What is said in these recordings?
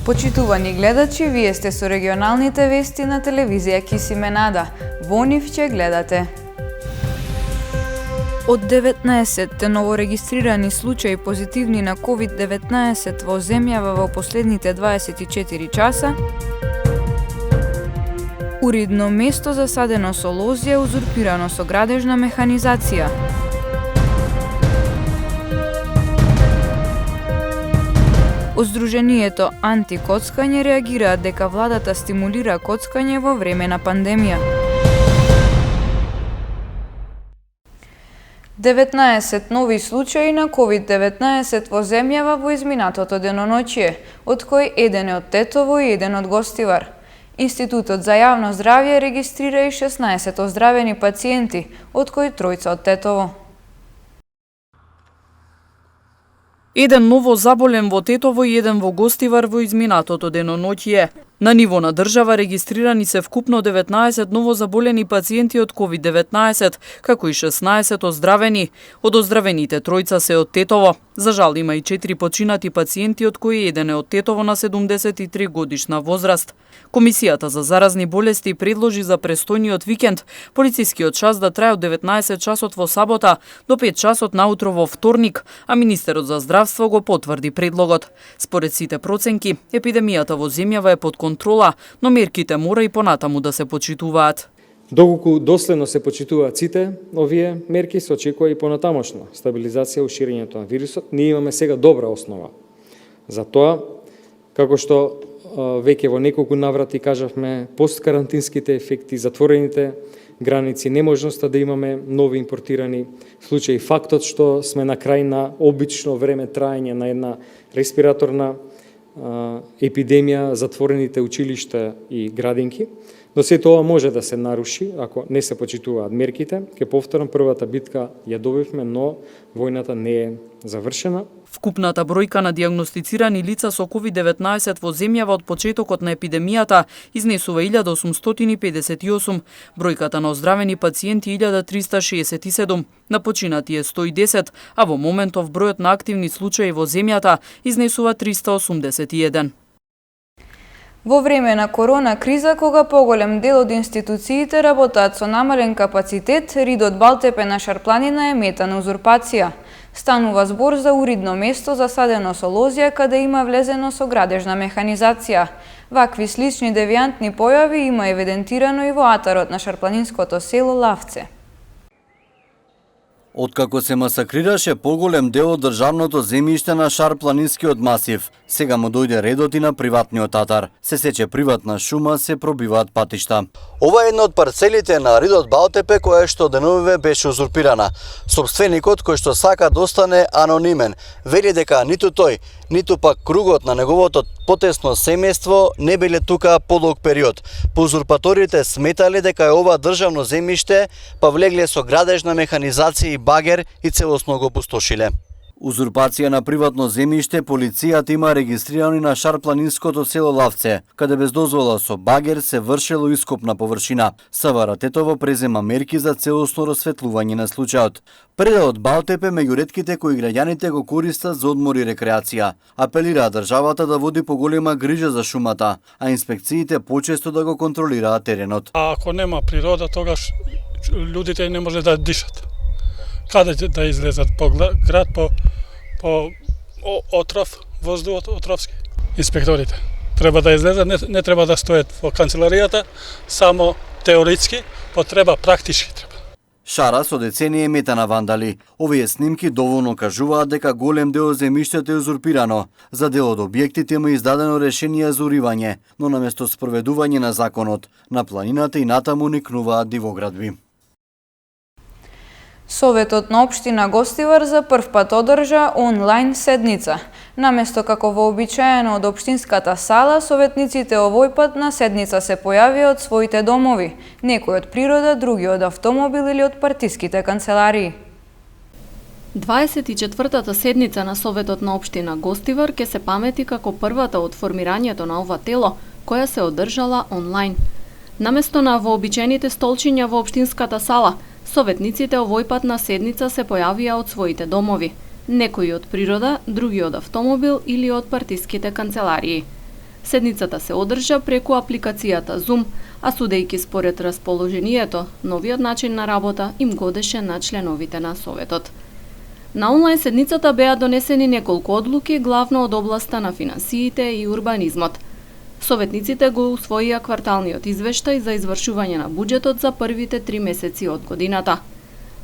Почитувани гледачи, вие сте со регионалните вести на телевизија Кисименада. Во нив ќе гледате. Од 19 новорегистрирани случаи позитивни на COVID-19 во земјава во последните 24 часа, уридно место засадено со лозја узурпирано со градежна механизација. Здруженијето Антикоцкање реагираат дека владата стимулира коцкање во време на пандемија. 19 нови случаи на COVID-19 во земјава во изминатото деноноќие, од кои еден е од Тетово и еден од Гостивар. Институтот за јавно здравје регистрира и 16 оздравени пациенти, од кои тројца од Тетово. Еден ново заболен во Тетово и еден во Гостивар во изминатото деноноќие. На ниво на држава регистрирани се вкупно 19 ново заболени пациенти од COVID-19, како и 16 оздравени. Од оздравените тројца се од Тетово. За жал има и 4 починати пациенти, од кои еден е од Тетово на 73 годишна возраст. Комисијата за заразни болести предложи за престојниот викенд полицискиот час да трае од 19 часот во сабота до 5 часот наутро во вторник, а министерот за здравство го потврди предлогот. Според сите проценки, епидемијата во земјава е под контрола, но мерките мора и понатаму да се почитуваат. Доколку доследно се почитуваат сите овие мерки, се очекува и понатамошна стабилизација у ширењето на вирусот. Ние имаме сега добра основа за тоа, како што веќе во неколку наврати кажавме, посткарантинските ефекти, затворените граници, неможноста да имаме нови импортирани случаи, фактот што сме на крај на обично време траење на една респираторна епидемија, затворените училишта и градинки, но се тоа може да се наруши ако не се почитуваат мерките. Ке повторам, првата битка ја добивме, но војната не е завршена. Вкупната бројка на дијагностицирани лица со COVID-19 во земјава од почетокот на епидемијата изнесува 1858, бројката на оздравени пациенти 1367, на починати е 110, а во моментов бројот на активни случаи во земјата изнесува 381. Во време на корона криза, кога поголем дел од институциите работаат со намален капацитет, ридот Балтепе на Шарпланина е мета на узурпација. Станува збор за уридно место засадено со лозја, каде има влезено со градежна механизација. Вакви слични девијантни појави има евидентирано и во атарот на шарпланинското село Лавце. Откако се масакрираше поголем дел од државното земјиште на Шарпланинскиот масив, сега му дојде редот и на приватниот атар. Се сече приватна шума, се пробиваат патишта. Ова е една од парцелите на ридот Балтепе која што деновиве беше узурпирана. Собственикот, кој што сака да остане анонимен, вели дека ниту тој, ниту пак кругот на неговото потесно семејство не биле тука подолг период. По узурпаторите сметале дека е ова државно земјиште, па влегле со градежна механизација и багер и целосно го опустошиле. Узурпација на приватно земјиште полицијата има регистрирани на Шарпланинското село Лавце, каде без дозвола со багер се вршело ископ на површина. СВР Тетово презема мерки за целосно расветлување на случајот. Пределот Балтепе меѓу ретките кои граѓаните го користат за одмор и рекреација. Апелира државата да води поголема грижа за шумата, а инспекциите почесто да го контролираат теренот. Ако нема природа, тогаш луѓето не може да дишат. Каде да излезат по град, по отров, воздухот отровски. Инспекторите треба да излезат, не треба да стоят во канцеларијата, само теоретски, потреба практички треба. Шара со деценија мета на вандали. Овие снимки доволно кажуваат дека голем дел земјиштето е узурпирано. За дел од објектите има издадено решение за уривање, но наместо спроведување на законот, на планината и натаму никнуваат дивоградби. Советот на општина Гостивар за прв пат одржа онлайн седница. Наместо како вообичаено од општинската сала, советниците овој пат на седница се појавија од своите домови, некои од природа, други од автомобил или од партиските канцеларии. 24-та седница на Советот на општина Гостивар ќе се памети како првата од формирањето на ова тело, која се одржала онлайн. Наместо на вообичаените столчиња во општинската сала, советниците овој пат на седница се појавија од своите домови, некои од природа, други од автомобил или од партиските канцеларии. Седницата се одржа преку апликацијата Zoom, а судејќи според расположението, новиот начин на работа им годеше на членовите на Советот. На онлайн седницата беа донесени неколку одлуки, главно од областа на финансиите и урбанизмот. Советниците го усвоија кварталниот извештај за извршување на буџетот за првите 3 месеци од годината.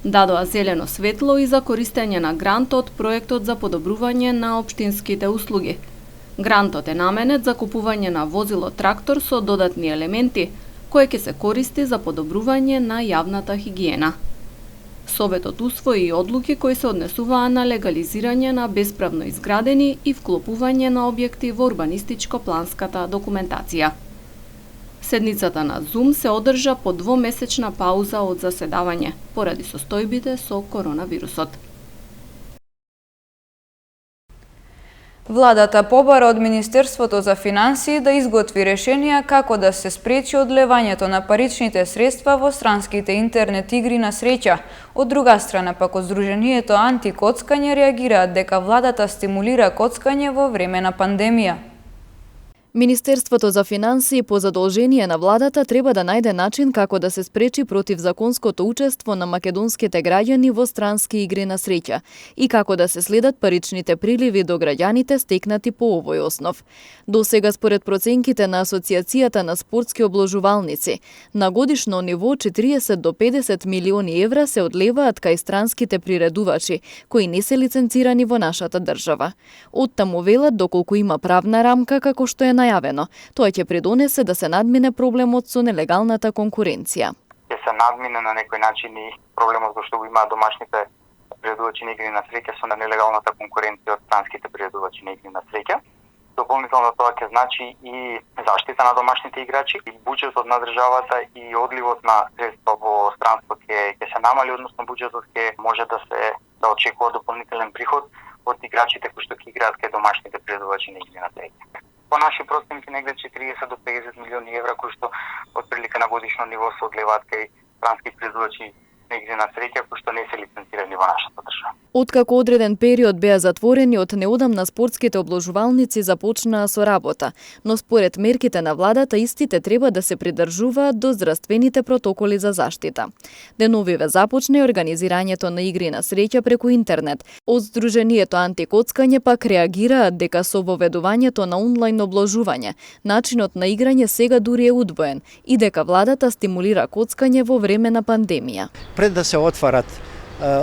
Дадоа зелено светло и за користење на грант од проектот за подобрување на општинските услуги. Грантот е наменет за купување на возило трактор со додатни елементи, кој ќе се користи за подобрување на јавната хигиена. Советот усвои и одлуки кои се однесуваа на легализирање на бесправно изградени и вклопување на објекти во урбанистичко-планската документација. Седницата на Zoom се одржа по 2-месечна пауза од заседавање, поради состојбите со коронавирусот. Владата побара од Министерството за финансии да изготви решенија како да се спречи одлевањето на паричните средства во странските интернет игри на среќа. Од друга страна пак од Сдруженијето Антикоцкање реагираат дека владата стимулира коцкање во време на пандемија. Министерството за финансии по задолжение на владата треба да најде начин како да се спречи противзаконското учество на македонските граѓани во странски игри на среќа и како да се следат паричните приливи до граѓаните стекнати по овој основ. Досега според проценките на Асоцијацијата на спортски обложувалници, на годишно ниво 40 до 50 милиони евра се одлеваат кај странските приредувачи кои не се лиценцирани во нашата држава. Оттаму велат доколку има правна рамка како што е најавено, тоа ќе придонесе да се надмине проблемот со нелегалната конкуренција. Ќе се надмине на некој начин и проблемот кој што го имаат домашните приредувачи на игри на среќа со нелегалната конкуренција од странските приредувачи на игри на среќа. Дополнително тоа ќе значи и заштита на домашните играчи, и буџетот на државата и одливот на средства во странство ќе се намали, односно буџетот ќе може да очекува дополнителен приход од играчите кои што ќе играат кај домашните приредувачи на игри на среќа. По наши проценти негде 40 до 50 милиони евра кои што отприлика на годишно ниво се одлеваат кај странски приредувачи на игри на среќа кои што не се лиценцирани во нашата држава. Откако одреден период беа затворени, од неодамна спортските обложувалници започнаа со работа, но според мерките на владата истите треба да се придржуваат до здравствените протоколи за заштита. Деновиве започне организирањето на игри на среќа преку интернет. Од Сдруженијето Антикоцкање пак реагираат дека со воведувањето на онлайн обложување, начинот на играње сега дури е удвоен и дека владата стимулира коцкање во време на пандемија. Пред да се отварат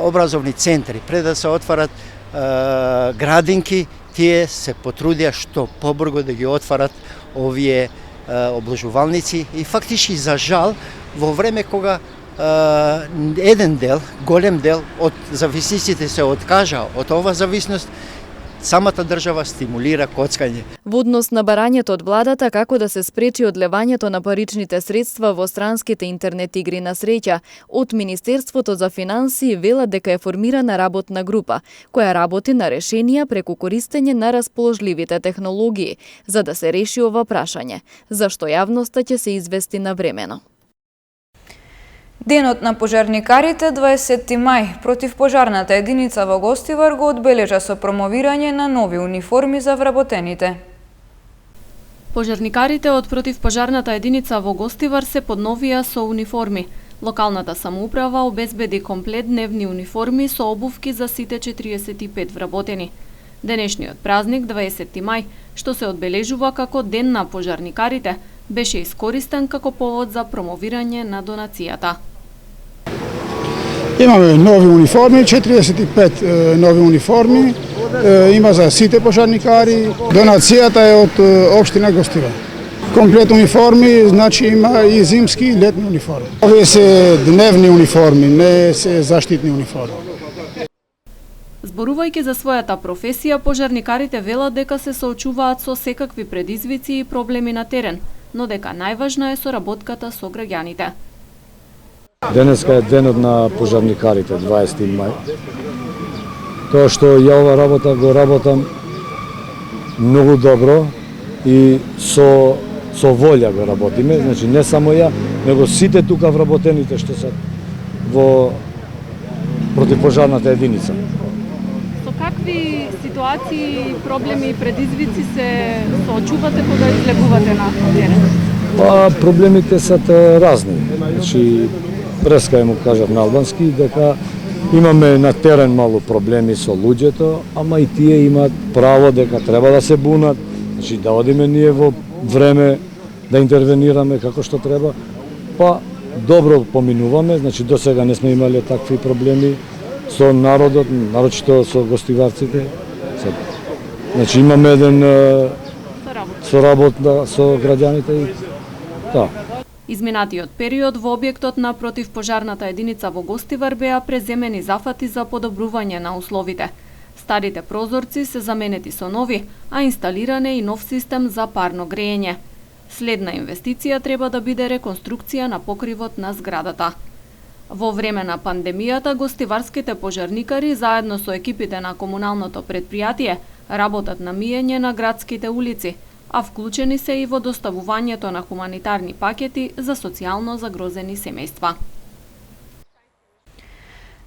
образовни центри, пред да се отварат градинки, тие се потрудија што побрзо да ги отварат овие обложувалници и фактички за жал во време кога еден дел, голем дел од зависниците се откажа од оваа зависност, самата држава стимулира коцкање. Во однос на барањето од владата како да се спречи одлевањето на паричните средства во странските интернет игри на среќа, од Министерството за финансии велат дека е формирана работна група, која работи на решенија преку користење на расположливите технологии, за да се реши ова прашање, зашто јавноста ќе се извести навремено. Денот на пожарникарите 20 мај противпожарната единица во Гостивар го одбележа со промовирање на нови униформи за вработените. Пожарникарите од противпожарната единица во Гостивар се подновија со униформи. Локалната самоуправа обезбеди комплет дневни униформи со обувки за сите 45 вработени. Денешниот празник 20 мај, што се одбележува како Ден на пожарникарите, беше искористен како повод за промовирање на донацијата. Имаме нови униформи, 45 нови униформи, има за сите пожарникари. Донацијата е од општина Гостивар. Комплет униформи, значи има и зимски и летни униформи. Овие се дневни униформи, не се заштитни униформи. Зборувајќи за својата професија, пожарникарите велат дека се соочуваат со секакви предизвици и проблеми на терен, но дека најважна е соработката со граѓаните. Денеска е денот на пожарникарите, 20 мај. Тоа што ја ова работа го работам многу добро и со волја го работиме, значи не само ја, него сите тука вработените што се во противпожарната единица. Со Со какви ситуации, проблеми и предизвици се соочувате кога излегувате на терен? Па проблемите се разни. Значи, преска му кажав на албански дека имаме на терен мало проблеми со луѓето, ама и тие имаат право дека треба да се бунат, значи да одиме ние во време да интервенираме како што треба. Па добро поминуваме, значи до сега не сме имале такви проблеми со народот, нарочито со гостиварците. Значи имаме еден соработа со граѓаните и да. Изминатиот период во објектот на противпожарната единица во Гостивар беа преземени зафати за подобрување на условите. Старите прозорци се заменети со нови, а инсталиран е и нов систем за парно грејење. Следна инвестиција треба да биде реконструкција на покривот на зградата. Во време на пандемијата, гостиварските пожарникари заедно со екипите на комуналното предпријатие работат на миење на градските улици, а вклучени се и во доставувањето на хуманитарни пакети за социјално загрозени семејства.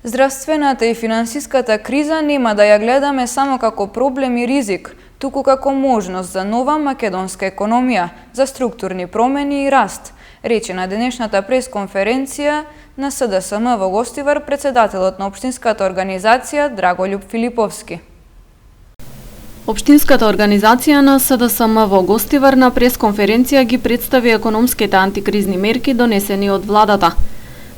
Здравствената и финансиската криза нема да ја гледаме само како проблем и ризик, туку како можност за нова македонска економија, за структурни промени и раст, рече на денешната пресконференција на СДСМ во Гостивар председателот на општинската организација Драголјуб Филиповски. Општинската организација на СДСМ во Гостивар на пресконференција ги представи економските антикризни мерки донесени од владата.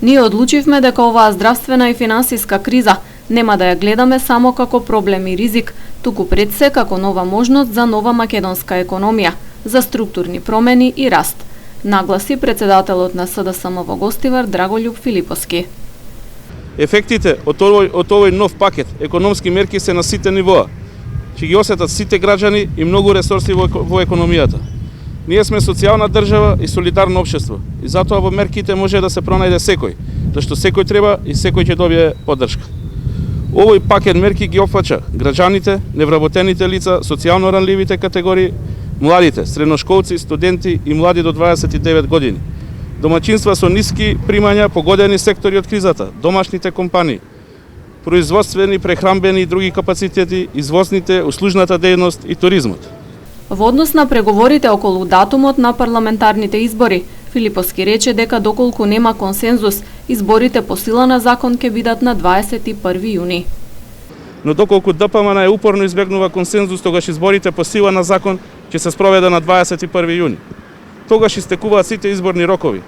Ние одлучивме дека оваа здравствена и финансиска криза нема да ја гледаме само како проблем и ризик, туку пред се како нова можност за нова македонска економија, за структурни промени и раст, нагласи председателот на СДСМ во Гостивар Драголјуб Филиповски. Ефектите од овој нов пакет економски мерки се на сите нивоа. Ќе ги осетат сите граѓани и многу ресурси во економијата. Ние сме социјална држава и солидарно општество и затоа во мерките може да се пронајде секој, зашто секој треба и секој ќе добие поддршка. Овој пакет мерки ги опфаќа граѓаните, невработените лица, социјално ранливите категории, младите, средношколци, студенти и млади до 29 години, домаќинства со ниски примања, погодени сектори од кризата, домашните компании, производствени, прехранбени и други капацитети, извозните, услужната дејност и туризмот. Во однос на преговорите околу датумот на парламентарните избори, Филиповски рече дека доколку нема консензус, изборите по сила на закон ќе бидат на 21 јуни. Но доколку ДПМН упорно избегнува консензус, тогаш изборите по сила на закон ќе се спроведе на 21 јуни. Тогаш истекуваат сите изборни рокови,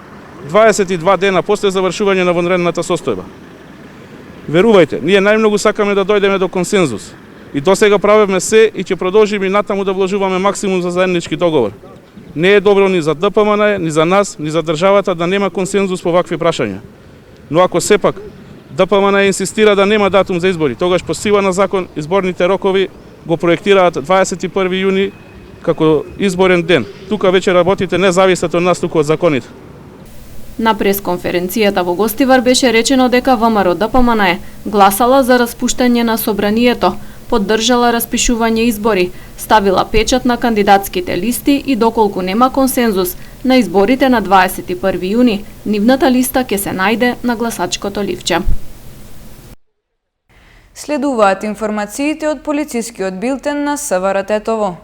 22 дена после завршување на вонредната состојба. Верувајте, ние најмногу сакаме да дојдеме до консензус. И досега правевме се и ќе продолжиме и натаму да вложуваме максимум за заеднички договор. Не е добро ни за ДПМН, ни за нас, ни за државата да нема консензус по вакви прашања. Но ако сепак ДПМН инсистира да нема датум за избори, тогаш по сила на закон изборните рокови го проектираат 21 јуни како изборен ден. Тука веќе работите не зависат од нас, туку од законите. На пресконференцијата во Гостивар беше речено дека ВМРО ДПМН гласала за распуштање на собранието, поддржала распишување избори, ставила печат на кандидатските листи и доколку нема консензус на изборите на 21 јуни, нивната листа ќе се најде на гласачкото ливче. Следуваат информациите од полицискиот билтен на СВР Тетово.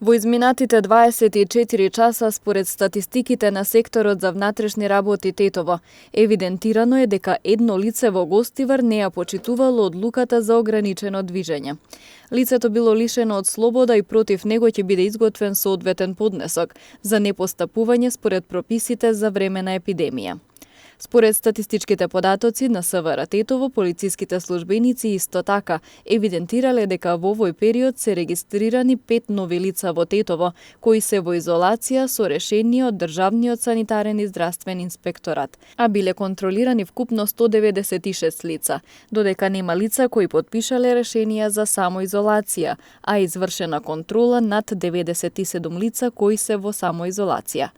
Во изминатите 24 часа, според статистиките на секторот за внатрешни работи Тетово, евидентирано е дека едно лице во Гостивар не ја почитувало одлуката за ограничено движење. Лицето било лишено од слобода и против него ќе биде изготвен соодветен поднесок за непостапување според прописите за време на епидемија. Според статистичките податоци на СВР Тетово, полициските службеници исто така евидентирале дека во овој период се регистрирани 5 нови лица во Тетово, кои се во изолација со решение од Државниот санитарен и здравствен инспекторат, а биле контролирани вкупно 196 лица, додека нема лица кои потпишале решенија за самоизолација, а извршена контрола над 97 лица кои се во самоизолација.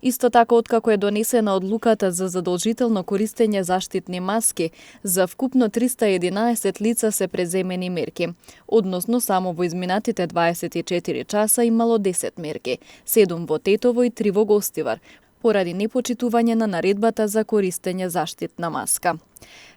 Исто така, откако е донесена одлуката за задолжително користење заштитни маски, за вкупно 311 лица се преземени мерки. Односно, само во изминатите 24 часа имало 10 мерки, 7 во Тетово и 3 во Гостивар, поради непочитување на наредбата за користење заштитна маска.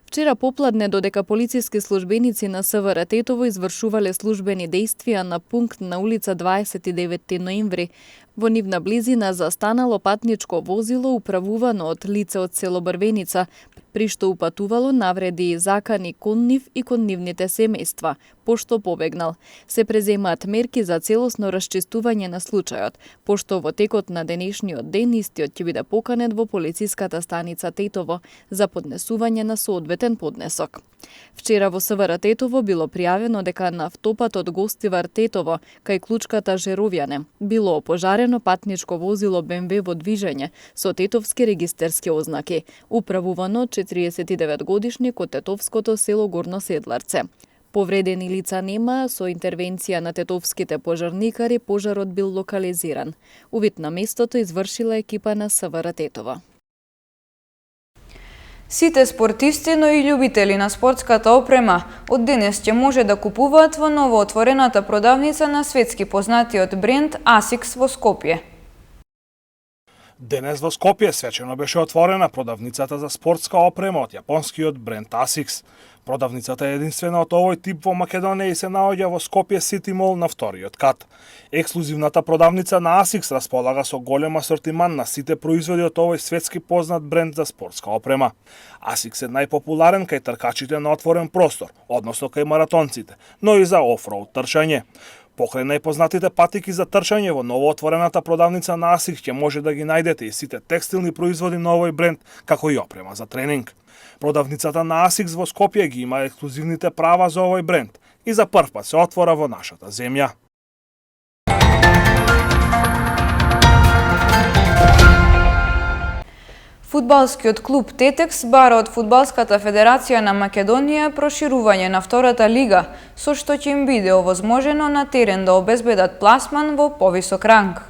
Вчера попладне, додека полициски службеници на СВР Тетово извршувале службени действија на пункт на улица 29 ноември, во нивна близина застанало патничко возило управувано од лице од село Брвеница, при што упатувало навреди и закани кон нив и кон нивните семејства, пошто побегнал. Се преземаат мерки за целосно расчистување на случајот, пошто во текот на денешниот ден истиот ќе биде поканет во полициската станица Тетово за поднесување на соодветен поднесок. Вчера во СВР Тетово било пријавено дека на автопатот Гостивар Тетово кај клучката Жеровјане било опожарено патничко возило БМВ во движење со тетовски регистерски ознаки, управувано 49 годишник од тетовското село Горно Седларце. Повредени лица нема, со интервенција на тетовските пожарникари пожарот бил локализиран. Увид на местото извршила екипа на СВР Тетово. Сите спортисти, но и љубители на спортската опрема од денес ќе може да купуваат во новоотворената продавница на светски познатиот бренд ASICS во Скопје. Денес во Скопје свечено беше отворена продавницата за спортска опрема од јапонскиот бренд ASICS. Продавницата е единствена од овој тип во Македонија и се наоѓа во Скопје Сити Мол на вториот кат. Ексклузивната продавница на ASICS располага со голем асортиман на сите производи од овој светски познат бренд за спортска опрема. ASICS е најпопуларен кај тркачите на отворен простор, односно кај маратонците, но и за офроуд трчање. Покрај најпознатите патики за трчање во новоотворената продавница на ASICS ќе може да ги најдете и сите текстилни производи на овој бренд, како и опрема за тренинг. Продавницата на ASICS во Скопје ги има ексклузивните права за овој бренд и за прв пат се отвора во нашата земја. Фудбалскиот клуб Тетекс бара од Фудбалската федерација на Македонија проширување на втората лига, со што ќе им биде овозможено на терен да обезбедат пласман во повисок ранг.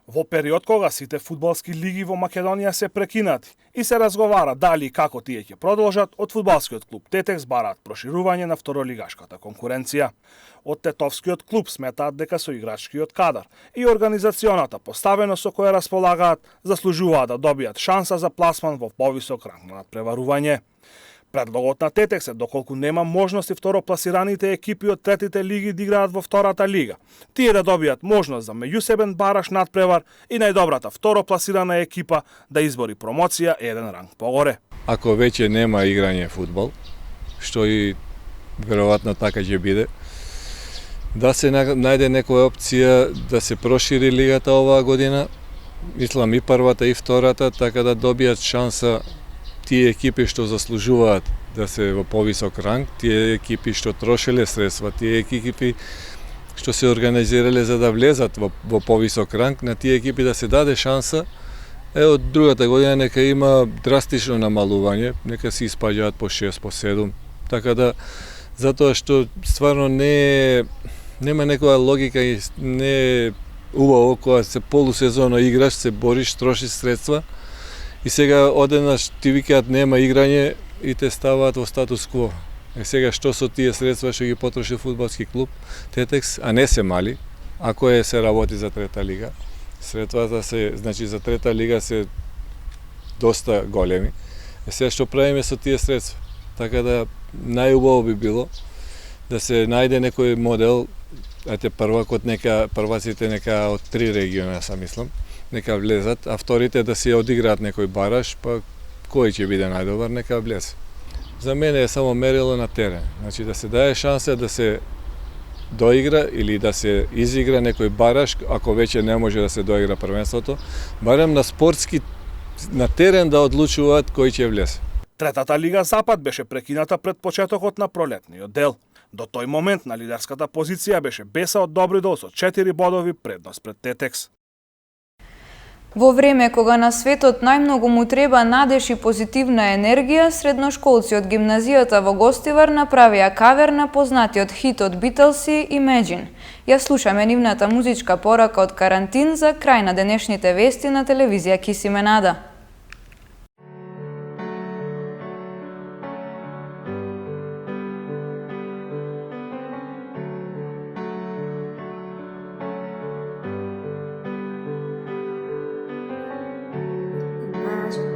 Во период кога сите фудбалски лиги во Македонија се прекинати и се разговара дали и како тие ќе продолжат, од фудбалскиот клуб Тетекс бараат проширување на второлигашката конкуренција. Од тетовскиот клуб сметаат дека со играчкиот кадар и организационата поставеност со која располагаат заслужуваат да добијат шанса за пласман во повисок ранг на надпреварување. Предлогот на Тетекс е доколку нема можности второпласираните екипи од третите лиги да играат во втората лига, тие да добијат можност за меѓусебен бараш надпревар и најдобрата второпласирана екипа да избори промоција еден ранг погоре. Ако веќе нема играње фудбал, што и веројатно така ќе биде, да се најде некоја опција да се прошири лигата оваа година, мислам и првата и втората, така да добијат шанса тие екипи што заслужуваат да се во повисок ранг, тие екипи што трошеле средства, тие екипи што се организирале за да влезат во повисок ранг, на тие екипи да се даде шанса. Од другата година нека има драстично намалување, нека се испаѓаат по 6, по 7, така да, затоа што стварно нема некоја логика и не е убаво кога се полусезонно играш, се бориш, трошиш средства, и сега одеднаш ти викаат нема играње и те ставаат во статус кво. Сега што со тие средства што ги потроши фудбалски клуб Тетекс, а не се мали, ако се работи за трета лига. Средствата се, значи за трета лига се доста големи. Сега што правиме со тие средства? Така да најубаво би било да се најде некој модел, првакот нека прваците нека од 3 региона, сам мислам, нека влезат, а вторите да се одиграат некој бараш, па кој ќе биде најдобар, нека влезе. За мене е само мерило на терен. Значи да се даде шанса да се доигра или да се изигра некој бараш, ако веќе не може да се доигра првенството, барем на спортски на терен да одлучуваат кој ќе влезе. Третата лига Запад беше прекината пред почетокот на пролетниот дел. До тој момент на лидерската позиција беше Беса од Добридол со 4 бодови предност пред Тетекс. Во време кога на светот најмногу му треба надеж и позитивна енергија, средношколци од гимназијата во Гостивар направија кавер на познатиот хит од Битлси Imagine. Ја слушаме нивната музичка порака од карантин за крај на денешните вести на телевизија Кисименада.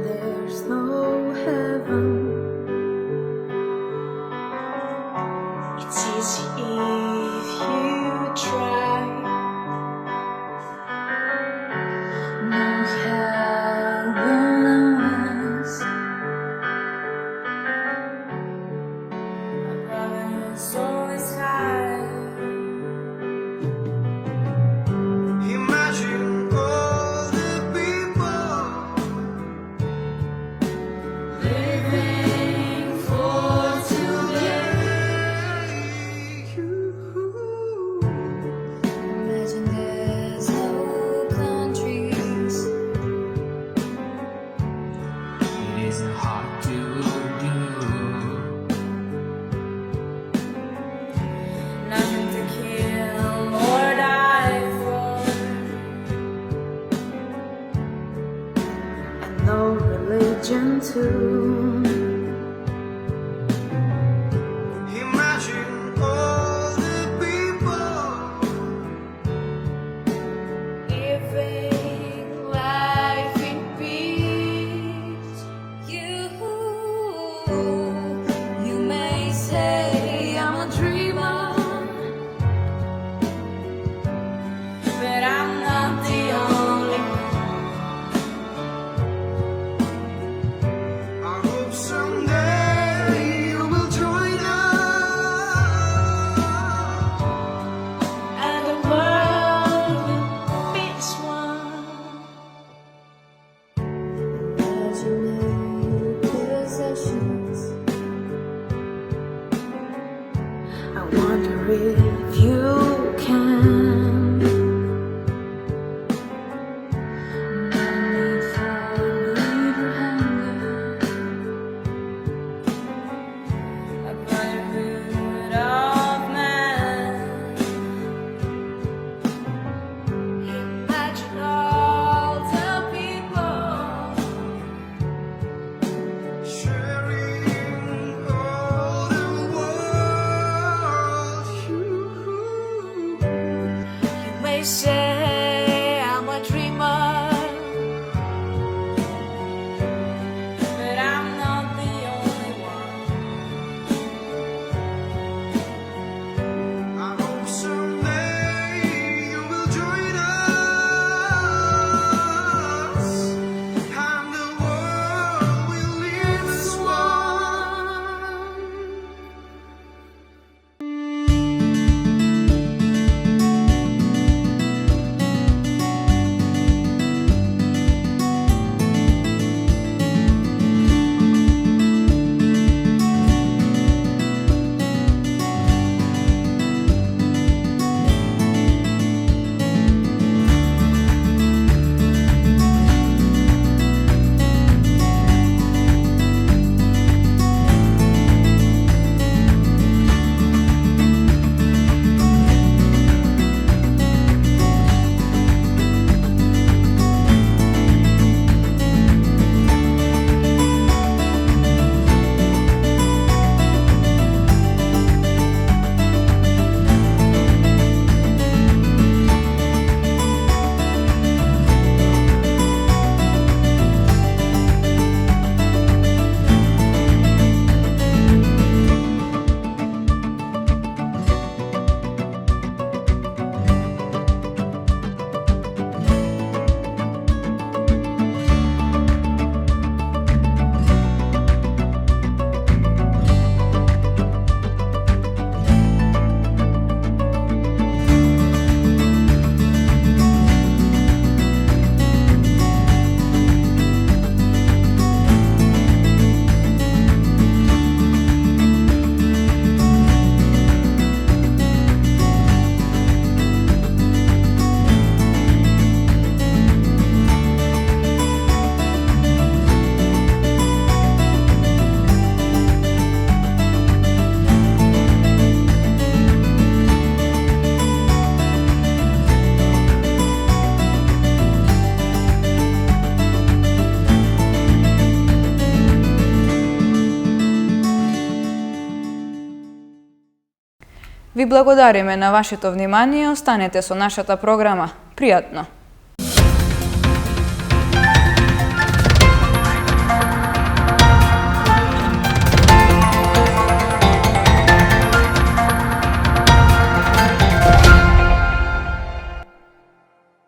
There's no heaven. It's easy if you try. No heavens. My soul is high. Imagine all the people living for today. Imagine there's no countries. It isn't hard to do. Nothing to kill or die for, and no religion too. Imagine all the people living life in peace. You may say I'm a dreamer, but I'm not the only one. I hope someday you will join us, and the world will be as one. Imaginary possessions. I wonder if you can. No need for leader hunger. A brotherhood of man. Imagine all the people sharing all the world. You may say I'm a dreamer, but I'm not the only one. I hope someday you will join us, and the world will live as one. Ви благодариме на вашето внимание, останете со нашата програма. Пријатно!